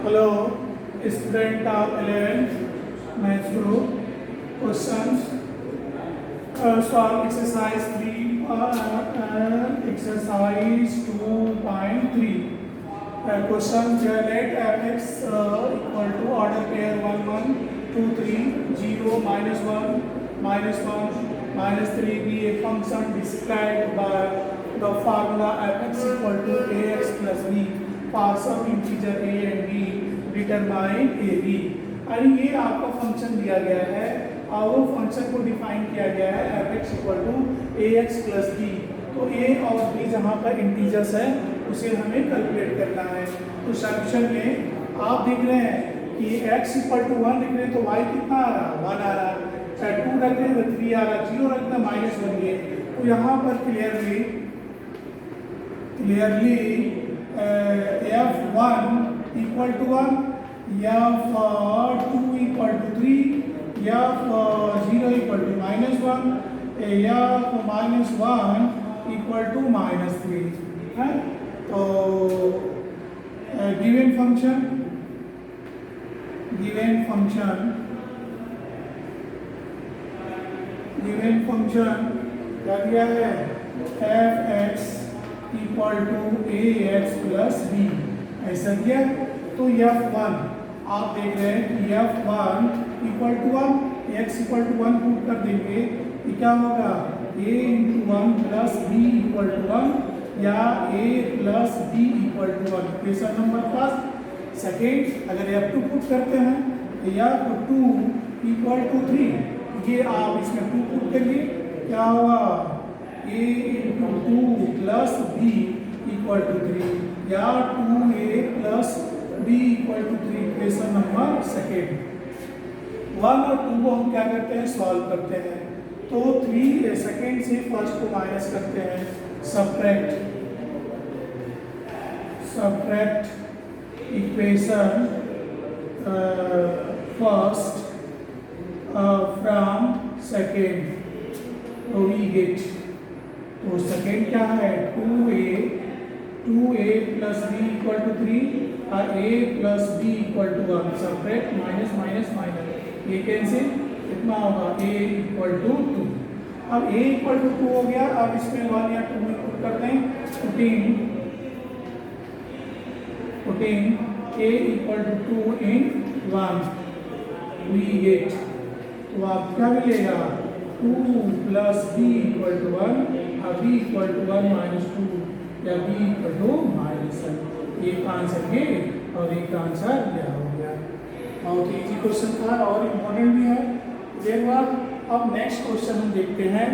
Hello student of 11th maths group questions solve exercise 3 exercise 2.3 question let fx equal to order pair 1 1 2 3 0 -1 -3 be a function described by the formula fx equal to ax plus b for some integer a and b determine a b। और ये आपका function दिया गया है और वो function को define किया गया है fx equal to ax plus b। तो a और b जहाँ पर इंटीजर्स है उसे हमें कैलकुलेट करना है। तो सॉल्यूशन में आप देख रहे हैं कि x इक्वल टू 1 लिख रहे हैं तो y कितना आ रहा 1 आ रहा, चाहे 2 रख रहे हैं तो 3 आ रहा, 0 रखना -1 ये। तो यहाँ पर clearly f1 equal to 1, f2 equal to 3, f0 equal to -1, f-1 equal to -3 है। तो गिवन फंक्शन क्या दिया है fx equal to ax plus b ऐसा दिया। तो f1 आप देख रहे हैं कि f1 equal to 1, x equal to 1 put कर देंगे तो क्या होगा a into 1 plus b equal to 1 या a plus b equal to 1। Question number first. Second अगर f2 पुट करते हैं तो f2 इक्वल टू 3, ये आप इसमें 2 पुट करिए क्या होगा a into 2 plus b equal to 3 या 2a plus b equal to 3। Question number second. 1 और 2 को हम क्या करते हैं सॉल्व करते हैं। तो 3 सेकेंड से फर्स्ट को माइनस करते हैं, subtract equation first from second तो वी गेट। तो सेकेंड क्या है 2a plus b equal to 3 और a plus b equal to 1। Subtract minus minus minus ये कैंसिल, कितना होगा a इक्वल टू 2। अब a इक्वल टू 2 हो गया। अब इसमें 1 या 2 में पुट कर दें, putting a equal to 2 in 1 we get. तो आप क्या मिलेगा 2 प्लस b इक्वल टू 1 और b इक्वल टू 1 माइनस 2 या b इक्वल टू -1। एक आंसर ये और एक आंसर यह हो गया। बहुत इजी क्वेश्चन था और इम्पोर्टेंट भी है। एक बार अब नेक्स्ट क्वेश्चन हम देखते हैं।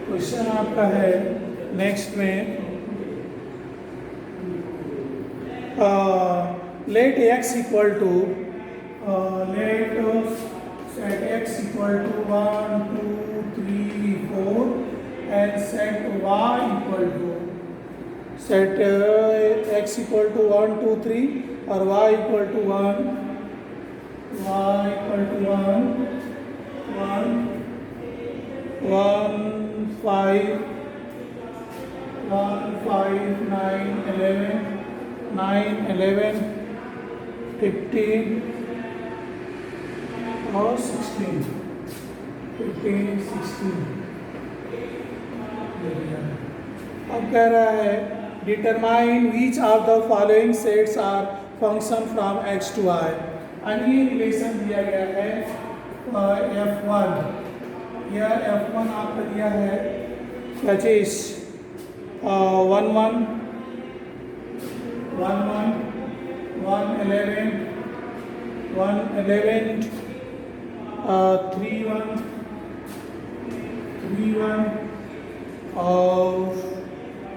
क्वेश्चन आपका है नेक्स्ट में let x equal to let set x equal to 1 2 3 4 and set y equal to set x equal to 1 2 3 और y इक्वल टू 1 5 9 11 15 और 16 15 16। अब कह रहा है determine which of the following sets are function from x to y। और ये relation दिया गया है f1। यह f1 आपका दिया है क्या चीज 1 1 1 1 11 3 1 और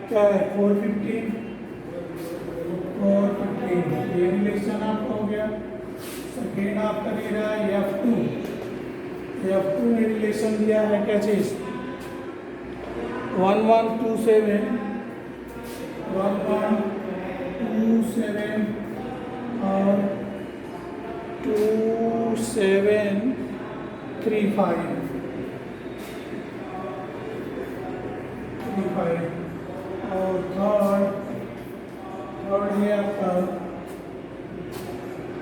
क्या है 4 15 4 15 ये रिलेशन आपका हो गया। सेकेंड आपका दे रहा है F2 ने रिलेशन दिया है क्या चीज 1127 और 2735 और थर्ड है आपका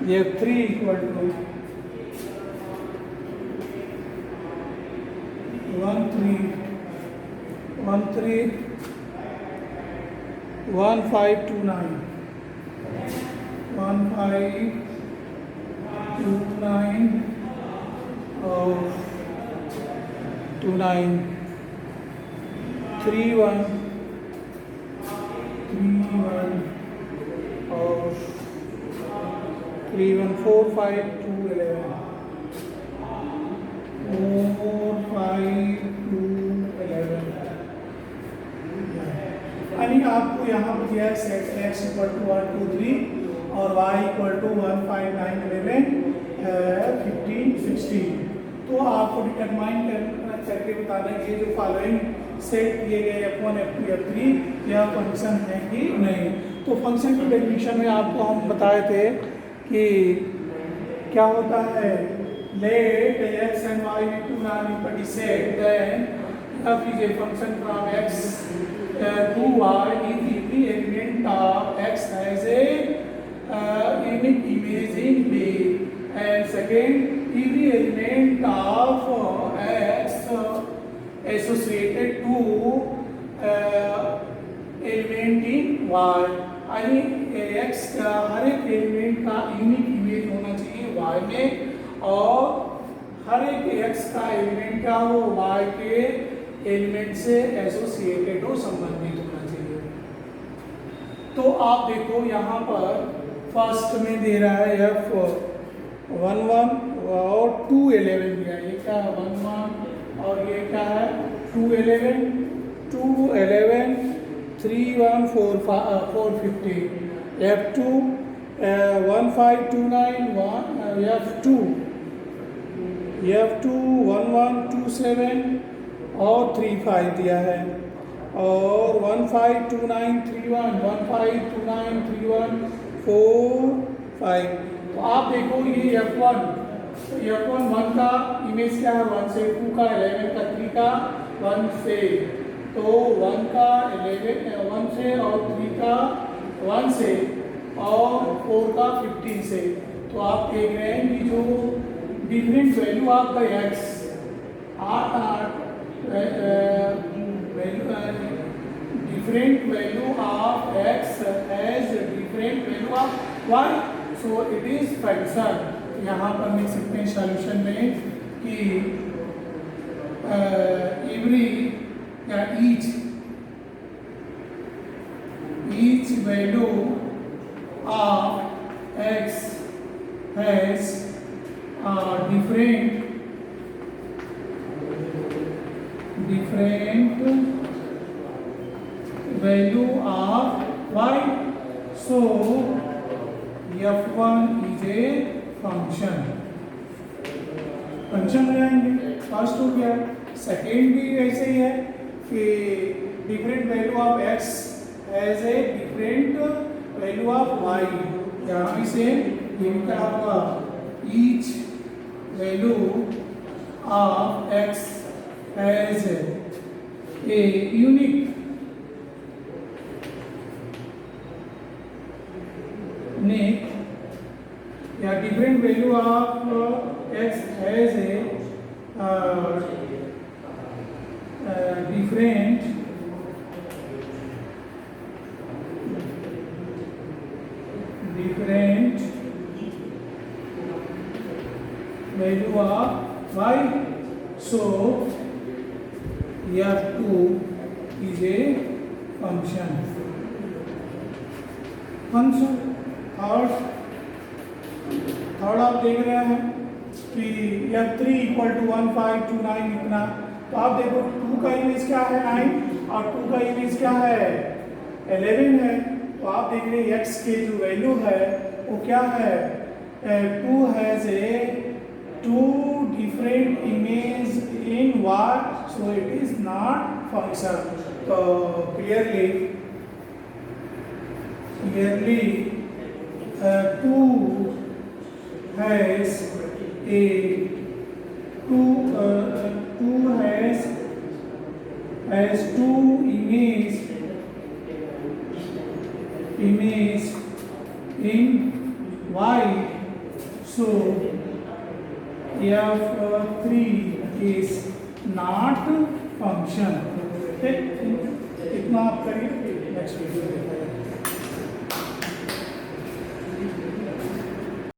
ये 3 इक्वल टू 1529 और 29 31 और 31 4 5 2 11 4 5 2 11 यानी आपको यहाँ पर दिया है सेट x इक्वल टू 1 2 3 और y इक्वल टू 1 5 9 11 15 16। तो आपको डिटरमाइन करके बताना है कि जो फॉलोइंग सेट किए गए F1 F2 F3 यह फंक्शन है कि नहीं। तो फंक्शन की डेफिनेशन में आपको हम बताए थे कि क्या होता है let x and y be two non-empty set then f is a function from x to y if every element of x has a unique image in B and second every element of x associated to element in y यानी x का हर एक element का unique image होना चाहिए y में और हर एक x का एलिमेंट का हो y के एलिमेंट से एसोसिएटेड हो संबंधित होना चाहिए। तो आप देखो यहाँ पर फर्स्ट में दे रहा है F11 और 211 दिया है। ये क्या है 11 और ये क्या है 211 3 1 4 450 F2 1529 F2 1127 और 35 दिया है और 152931 152931 45। तो आप देखो ये F1 1 का इमेज क्या है 1 से 2 का 11 का 3 का 1 से तो 1 का 11 1 से और 3 का 1 से और 4 का 15 से। तो आप देख रहे हैं कि जो डिफरेंट वैल्यू आपका x different value of x has different value of y so it is function। यहाँ पर लिख सकते हैं सॉल्यूशन में कि every या each value of x has different value of y so f1 is a function हो जाएंगे। फर्स्ट हो गया सेकेंड भी ऐसे ही है कि different value of x as a different value of y। यहाँ भी सेम ये क्या होगा each value of x has a unique या different value of x has a different value of y so f2 is a function third आप देख रहे हैं कि f3 इक्वल टू 1529 इतना। तो आप देखो 2 का इमेज क्या है 9 और 2 का इमेज क्या है 11 है। तो आप देख रहे हैं x के जो वैल्यू है वो क्या है, 2 has a 2 different image in y, so it is not function. So clearly 2 has a 2 has 2 image in y, so f3 is not function. ठीक, इतना आप करिए, नेक्स्ट वीडियो देखिए।